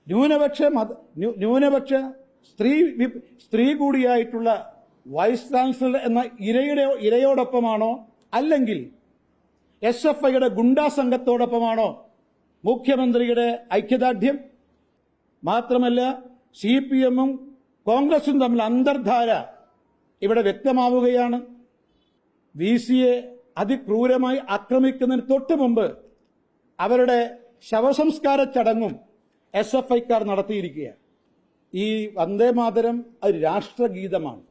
ന്യൂനപക്ഷ സ്ത്രീ കൂടിയായിട്ടുള്ള vice chancellor എന്ന ഇരയോടൊപ്പമാണോ, അല്ലെങ്കിൽ SFIയുടെ ഗുണ്ടാ സംഘത്തോടൊപ്പമാണോ മുഖ്യമന്ത്രിയുടെ ഐക്യദാർഢ്യം? മാത്രമല്ല, CPM-ഉം കോൺഗ്രസും തമ്മിൽ അന്തർധാര ഇവിടെ വ്യക്തമാവുകയാണ്. VCയെ അതിക്രൂരമായി ആക്രമിക്കുന്നതിന് തൊട്ടു മുമ്പ് അവരുടെ ശവസംസ്കാര ചടങ്ങും SFIക്കാർ നടത്തിയിരിക്കുകയാണ്. ഈ വന്ദേമാതരം ഒരു രാഷ്ട്രഗീതമാണ്.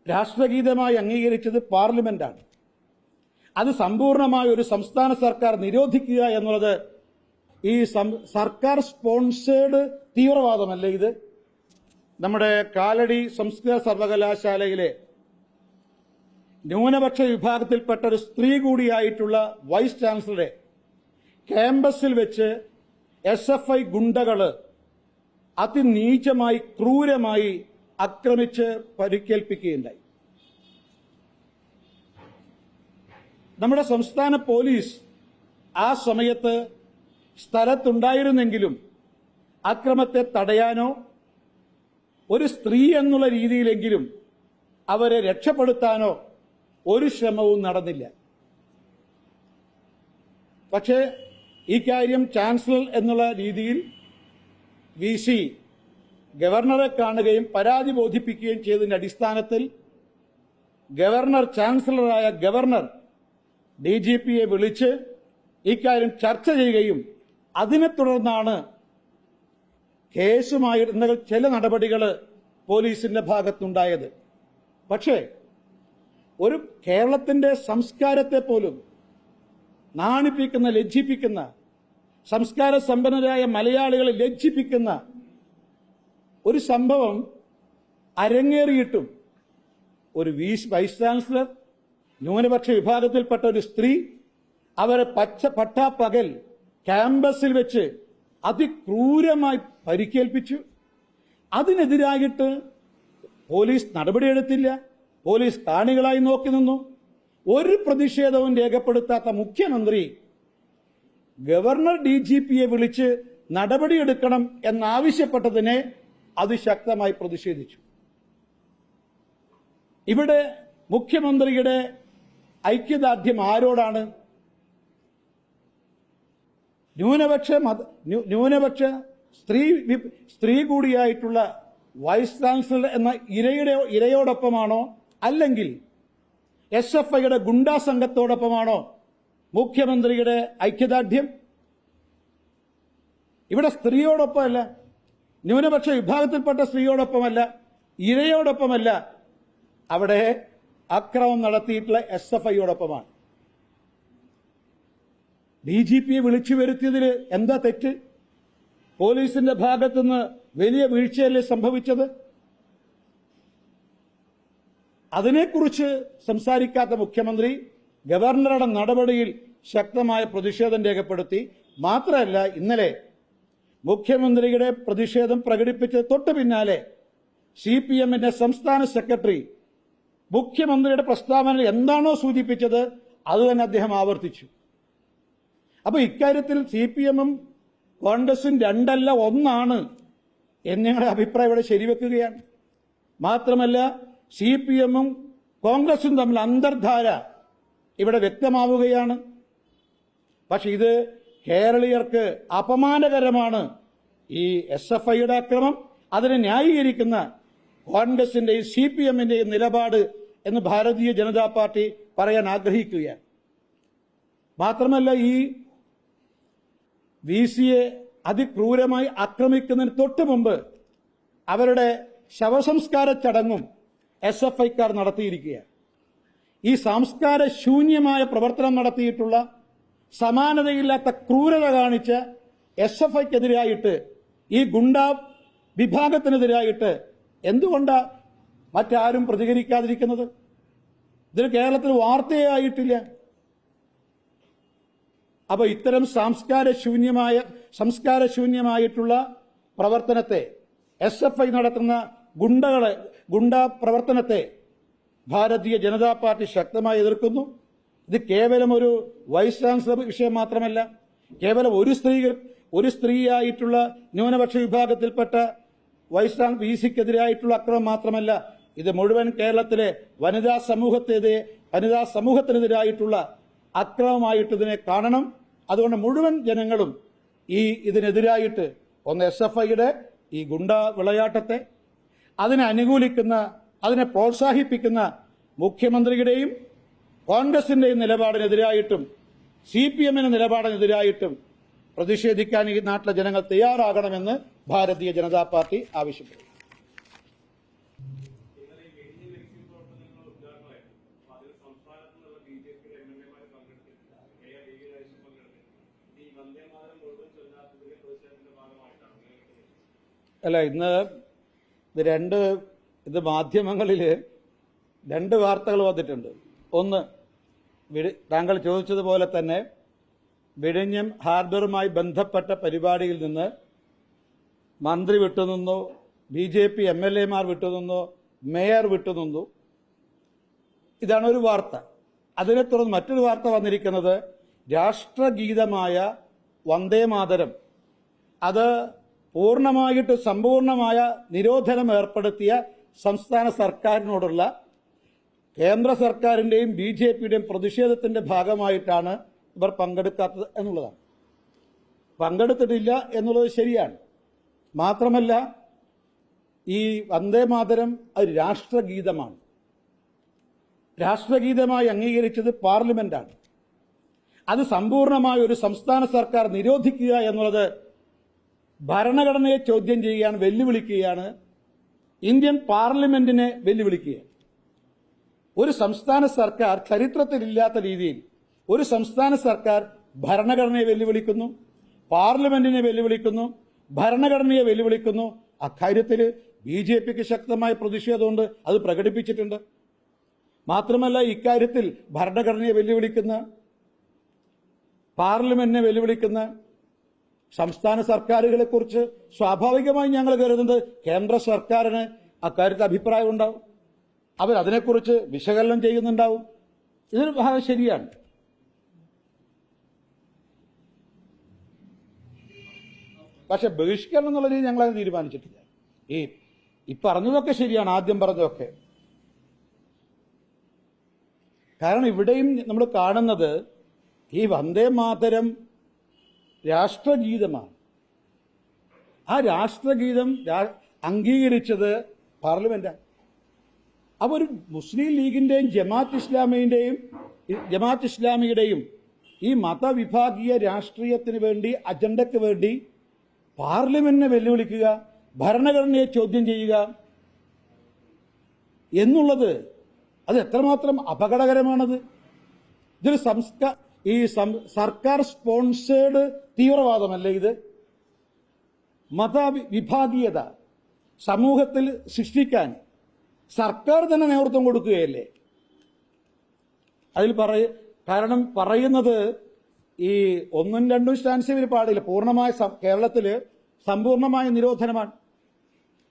രാഷ്ട്രഗീതമായി അംഗീകരിച്ചത് പാർലമെന്റാണ്. അത് സമ്പൂർണമായ ഒരു സംസ്ഥാന സർക്കാർ നിരോധിക്കുക എന്നുള്ളത് ഈ സർക്കാർ സ്പോൺസേഡ് തീവ്രവാദമല്ലേ ഇത്? നമ്മുടെ കാലടി സംസ്കൃത സർവകലാശാലയിലെ ന്യൂനപക്ഷ വിഭാഗത്തിൽപ്പെട്ട ഒരു സ്ത്രീ കൂടിയായിട്ടുള്ള വൈസ് ചാൻസലറെ ക്യാമ്പസിൽ വെച്ച് SFI ഗുണ്ടകള് അതിനീചമായി ക്രൂരമായി ആക്രമിച്ച് പരിക്കേൽപ്പിക്കുകയുണ്ടായി. നമ്മുടെ സംസ്ഥാന പോലീസ് ആ സമയത്ത് സ്ഥലത്തുണ്ടായിരുന്നെങ്കിലും അക്രമത്തെ തടയാനോ ഒരു സ്ത്രീ എന്നുള്ള രീതിയിലെങ്കിലും അവരെ രക്ഷപ്പെടുത്താനോ ഒരു ശ്രമവും നടന്നില്ല. പക്ഷേ ഈ കാര്യം ചാൻസലർ എന്നുള്ള രീതിയിൽ VC ഗവർണറെ കാണുകയും പരാതി ബോധിപ്പിക്കുകയും ചെയ്തതിന്റെ അടിസ്ഥാനത്തിൽ ചാൻസലറായ ഗവർണർ DGPയെ വിളിച്ച് ഇക്കാര്യം ചർച്ച ചെയ്യുകയും അതിനെ തുടർന്നാണ് കേസുമായി ചില നടപടികൾ പോലീസിന്റെ ഭാഗത്തുണ്ടായത്. പക്ഷേ ഒരു കേരളത്തിന്റെ സംസ്കാരത്തെ പോലും നാണിപ്പിക്കുന്ന, ലജ്ജിപ്പിക്കുന്ന, സംസ്കാര സമ്പന്നരായ മലയാളികളെ ലജ്ജിപ്പിക്കുന്ന ഒരു സംഭവം അരങ്ങേറിയിട്ടും ഒരു വൈസ് ചാൻസലർ, ന്യൂനപക്ഷ വിഭാഗത്തിൽപ്പെട്ട ഒരു സ്ത്രീ അവരെ പട്ടാപ്പകൽ ക്യാമ്പസിൽ വെച്ച് അതിക്രൂരമായി പരിക്കേൽപ്പിച്ചു. അതിനെതിരായിട്ട് പോലീസ് നടപടിയെടുത്തില്ല. പോലീസ് കാണികളായി നോക്കി നിന്നു. ഒരു പ്രതിഷേധവും രേഖപ്പെടുത്താത്ത മുഖ്യമന്ത്രി ഗവർണർ DGPയെ വിളിച്ച് നടപടിയെടുക്കണം എന്നാവശ്യപ്പെട്ടതിനെ അതിശക്തമായി പ്രതിഷേധിച്ചു. ഇവിടെ മുഖ്യമന്ത്രിയുടെ ഐക്യദാർഢ്യം ആരോടാണ്? ന്യൂനപക്ഷ സ്ത്രീ കൂടിയായിട്ടുള്ള വൈസ് ചാൻസലർ എന്ന ഇരയോടൊപ്പമാണോ, അല്ലെങ്കിൽ SFIയുടെ ഗുണ്ടാ സംഘത്തോടൊപ്പമാണോ മുഖ്യമന്ത്രിയുടെ ഐക്യദാർഢ്യം? ഇവിടെ സ്ത്രീയോടൊപ്പമല്ല, ന്യൂനപക്ഷ വിഭാഗത്തിൽപ്പെട്ട സ്ത്രീയോടൊപ്പമല്ല, ഇരയോടൊപ്പമല്ല, അവിടെ അക്രമം നടത്തിയിട്ടുള്ള SFIയോടൊപ്പമാണ്. DGPയെ വിളിച്ചു വരുത്തിയതിൽ എന്താ തെറ്റ്? പോലീസിന്റെ ഭാഗത്തുനിന്ന് വലിയ വീഴ്ചയല്ലേ സംഭവിച്ചത്? അതിനെക്കുറിച്ച് സംസാരിക്കാത്ത മുഖ്യമന്ത്രി ഗവർണറുടെ നടപടിയിൽ ശക്തമായ പ്രതിഷേധം രേഖപ്പെടുത്തി. മാത്രമല്ല, ഇന്നലെ മുഖ്യമന്ത്രിയുടെ പ്രതിഷേധം പ്രകടിപ്പിച്ച തൊട്ടു പിന്നാലെ CPM-ന്റെ സംസ്ഥാന സെക്രട്ടറി മുഖ്യമന്ത്രിയുടെ പ്രസ്താവനയിൽ എന്താണോ സൂചിപ്പിച്ചത് അത് തന്നെ അദ്ദേഹം ആവർത്തിച്ചു. അപ്പൊ ഇക്കാര്യത്തിൽ CPM-ഉം കോൺഗ്രസും രണ്ടല്ല ഒന്നാണ് എന്നിങ്ങളുടെ അഭിപ്രായം ഇവിടെ ശരിവെക്കുകയാണ്. മാത്രമല്ല, CPM-ഉം കോൺഗ്രസും തമ്മിൽ അന്തർധാര ഇവിടെ വ്യക്തമാവുകയാണ്. പക്ഷെ ഇത് കേരളീയർക്ക് അപമാനകരമാണ്. ഈ SFIയുടെ അക്രമം, അതിനെ ന്യായീകരിക്കുന്ന കോൺഗ്രസിന്റെയും CPM-ന്റെയും നിലപാട് എന്ന് ഭാരതീയ ജനതാ പാർട്ടി പറയാൻ ആഗ്രഹിക്കുകയാണ്. മാത്രമല്ല, ഈ VCയെ അതിക്രൂരമായി ആക്രമിക്കുന്നതിന് തൊട്ടു മുമ്പ് അവരുടെ ശവസംസ്കാര ചടങ്ങും SFIക്കാർ നടത്തിയിരിക്കുകയാണ്. ഈ സംസ്കാര ശൂന്യമായ പ്രവർത്തനം നടത്തിയിട്ടുള്ള, സമാനതയില്ലാത്ത ക്രൂരത കാണിച്ച SFIക്കെതിരായിട്ട്, ഈ ഗുണ്ടാ വിഭാഗത്തിനെതിരായിട്ട് എന്തുകൊണ്ടാ മറ്റാരും പ്രതികരിക്കാതിരിക്കുന്നത്? ഇതിന് കേരളത്തിൽ വാർത്തയേ ആയിട്ടില്ല. അപ്പൊ ഇത്തരം സംസ്കാരശൂന്യമായിട്ടുള്ള പ്രവർത്തനത്തെ, SFI നടത്തുന്ന ഗുണ്ടാ പ്രവർത്തനത്തെ ഭാരതീയ ജനതാ പാർട്ടി ശക്തമായി ഇത് കേവലം ഒരു വൈസ് ചാൻസലർ വിഷയം മാത്രമല്ല, കേവലം ഒരു സ്ത്രീയായിട്ടുള്ള ന്യൂനപക്ഷ വിഭാഗത്തിൽപ്പെട്ട വൈസ് ചാൻസലർ VC-ക്കെതിരായിട്ടുള്ള അക്രമം മാത്രമല്ല, ഇത് മുഴുവൻ കേരളത്തിലെ വനിതാ സമൂഹത്തിനെതിരായിട്ടുള്ള അക്രമമായിട്ട് ഇതിനെ കാണണം. അതുകൊണ്ട് മുഴുവൻ ജനങ്ങളും ഇതിനെതിരായിട്ട് ഒന്ന് SFIയുടെ ഈ ഗുണ്ട വിളയാട്ടത്തെ, അതിനെ അനുകൂലിക്കുന്ന, അതിനെ പ്രോത്സാഹിപ്പിക്കുന്ന മുഖ്യമന്ത്രിയുടെയും കോൺഗ്രസിന്റെയും നിലപാടിനെതിരായിട്ടും CPM-ന്റെ നിലപാടിനെതിരായിട്ടും പ്രതിഷേധിക്കാൻ ഈ നാട്ടിലെ ജനങ്ങൾ തയ്യാറാകണമെന്ന് ഭാരതീയ ജനതാ പാർട്ടി ആവശ്യപ്പെടുന്നു. അല്ല, ഇത് മാധ്യമങ്ങളിൽ രണ്ട് വാർത്തകൾ വന്നിട്ടുണ്ട്. ഒന്ന്, താങ്കൾ ചോദിച്ചതുപോലെ തന്നെ വിഴിഞ്ഞം ഹാർബറുമായി ബന്ധപ്പെട്ട പരിപാടിയിൽ നിന്ന് മന്ത്രി വിട്ടുനിന്നു, BJP MLA-മാർ വിട്ടുനിന്നു, മേയർ വിട്ടുനിന്നു. ഇതാണ് ഒരു വാർത്ത. അതിനെ തുടർന്ന് മറ്റൊരു വാർത്ത വന്നിരിക്കുന്നത് രാഷ്ട്രഗീതമായ വന്ദേമാതരം അത് പൂർണ്ണമായിട്ട് സമ്പൂർണമായ നിരോധനം ഏർപ്പെടുത്തിയ സംസ്ഥാന സർക്കാരിനോടുള്ള കേന്ദ്ര സർക്കാരിന്റെയും BJP-യുടെയും പ്രതിഷേധത്തിന്റെ ഭാഗമായിട്ടാണ് ഇവർ പങ്കെടുക്കാത്തത് എന്നുള്ളതാണ്. പങ്കെടുത്തിട്ടില്ല എന്നുള്ളത് ശരിയാണ്. മാത്രമല്ല, ഈ വന്ദേമാതരം ഒരു രാഷ്ട്രഗീതമാണ്. രാഷ്ട്രഗീതമായി അംഗീകരിച്ചത് പാർലമെന്റാണ്. അത് സമ്പൂർണമായ ഒരു സംസ്ഥാന സർക്കാർ നിരോധിക്കുക എന്നുള്ളത് ഭരണഘടനയെ ചോദ്യം ചെയ്യുകയാണ്, വെല്ലുവിളിക്കുകയാണ്. ഇന്ത്യൻ പാർലമെന്റിനെ വെല്ലുവിളിക്കുകയാണ്. ഒരു സംസ്ഥാന സർക്കാർ ചരിത്രത്തിലില്ലാത്ത രീതിയിൽ ഒരു സംസ്ഥാന സർക്കാർ ഭരണഘടനയെ വെല്ലുവിളിക്കുന്നു, പാർലമെന്റിനെ വെല്ലുവിളിക്കുന്നു, ഭരണഘടനയെ വെല്ലുവിളിക്കുന്നു. അക്കാര്യത്തിൽ BJP-ക്ക് ശക്തമായ പ്രതിഷേധമുണ്ട്, അത് പ്രകടിപ്പിച്ചിട്ടുണ്ട്. മാത്രമല്ല, ഇക്കാര്യത്തിൽ ഭരണഘടനയെ വെല്ലുവിളിക്കുന്ന, പാർലമെന്റിനെ വെല്ലുവിളിക്കുന്ന സംസ്ഥാന സർക്കാരുകളെക്കുറിച്ച് സ്വാഭാവികമായി ഞങ്ങൾ കരുതുന്നത് കേന്ദ്ര സർക്കാരിന് അക്കാര്യത്തിൽ അഭിപ്രായം ഉണ്ടാവും, അവരതിനെക്കുറിച്ച് വിശകലനം ചെയ്യുന്നുണ്ടാവും. ഇതിന് ഭാഗം ശരിയാണ്. പക്ഷെ ബഹിഷ്കരണം എന്നുള്ള രീതി ഞങ്ങളത് തീരുമാനിച്ചിട്ടില്ല. ഈ പറഞ്ഞതൊക്കെ ശരിയാണ്, ആദ്യം പറഞ്ഞതൊക്കെ. കാരണം ഇവിടെയും നമ്മൾ കാണുന്നത് ഈ വന്ദേമാതരം രാഷ്ട്രഗീതമാണ്. ആ രാഷ്ട്രഗീതം അംഗീകരിച്ചത് പാർലമെന്റാണ്. അപ്പോൾ ഒരു മുസ്ലിം ലീഗിന്റെയും ജമാഅത്ത് ഇസ്ലാമിയുടെയും ഈ മതവിഭാഗീയ രാഷ്ട്രീയത്തിന് വേണ്ടി, അജണ്ടയ്ക്ക് വേണ്ടി പാർലമെന്റിനെ വെല്ലുവിളിക്കുക, ഭരണഘടനയെ ചോദ്യം ചെയ്യുക എന്നുള്ളത് അത് എത്രമാത്രം അപകടകരമാണത്. ഇതൊരു സർക്കാർ സ്പോൺസേഡ് തീവ്രവാദമല്ലേ ഇത്? മതവിഭാഗീയത സമൂഹത്തിൽ സൃഷ്ടിക്കാൻ സർക്കാർ തന്നെ നേതൃത്വം കൊടുക്കുകയല്ലേ? അതിൽ കാരണം പറയുന്നത് ഈ 1ഉം 2ഉം സ്റ്റാൻസിൽ പാടില്ല. പൂർണ്ണമായ കേരളത്തിൽ സമ്പൂർണമായ നിരോധനമാണ്.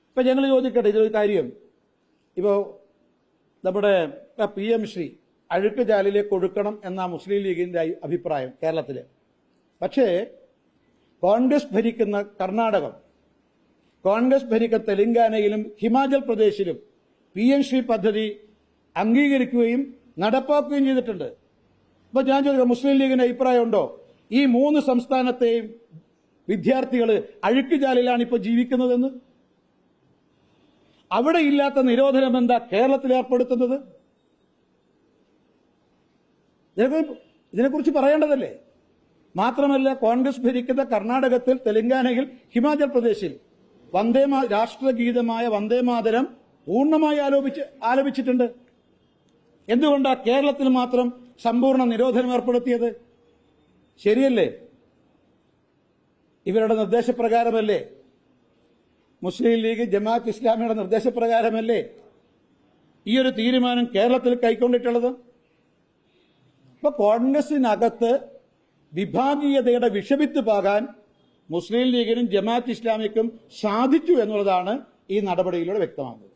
ഇപ്പൊ ഞങ്ങൾ ചോദിക്കട്ടെ ഇതൊരു കാര്യം. ഇപ്പോ നമ്മുടെ PM ശ്രീ അഴുക്ക് ജാലിലേക്ക് ഒഴുക്കണം എന്ന മുസ്ലിം ലീഗിന്റെ അഭിപ്രായം കേരളത്തില്. പക്ഷേ കോൺഗ്രസ് ഭരിക്കുന്ന കർണാടകം, കോൺഗ്രസ് ഭരിക്കുന്ന തെലങ്കാനയിലും ഹിമാചൽ പ്രദേശിലും PM ശ്രീ പദ്ധതി അംഗീകരിക്കുകയും നടപ്പാക്കുകയും ചെയ്തിട്ടുണ്ട്. അപ്പൊ ഞാൻ ചോദിക്കാം, മുസ്ലിം ലീഗിന് അഭിപ്രായമുണ്ടോ ഈ 3 സംസ്ഥാനത്തെയും വിദ്യാർത്ഥികൾ അഴുക്കുചാലിലാണ് ഇപ്പോൾ ജീവിക്കുന്നതെന്ന്? അവിടെ ഇല്ലാത്ത നിരോധനം എന്താ കേരളത്തിൽ ഏർപ്പെടുത്തുന്നത്? ഇതിനെക്കുറിച്ച് പറയേണ്ടതല്ലേ? മാത്രമല്ല, കോൺഗ്രസ് ഭരിക്കുന്ന കർണാടകത്തിൽ, തെലങ്കാനയിൽ, ഹിമാചൽ പ്രദേശിൽ രാഷ്ട്രഗീതമായ വന്ദേമാതരം പൂർണ്ണമായി ആലപിച്ചിട്ടുണ്ട്. എന്തുകൊണ്ടാ കേരളത്തിൽ മാത്രം സമ്പൂർണ്ണ നിരോധനം ഏർപ്പെടുത്തിയത്? ശരിയല്ലേ? ഇവരുടെ നിർദ്ദേശപ്രകാരമല്ലേ? മുസ്ലിം ലീഗ്, ജമാഅത്ത് ഇസ്ലാമിയുടെ നിർദ്ദേശപ്രകാരമല്ലേ ഈ ഒരു തീരുമാനം കേരളത്തിൽ കൈക്കൊണ്ടിട്ടുള്ളത്? ഇപ്പൊ കോൺഗ്രസിനകത്ത് വിഭാഗീയതയുടെ വിഷവിത്ത് പാകാൻ മുസ്ലിം ലീഗിനും ജമാഅത്ത് ഇസ്ലാമിക്കും സാധിച്ചു എന്നുള്ളതാണ് ഈ നടപടിയിലൂടെ വ്യക്തമാകുന്നത്.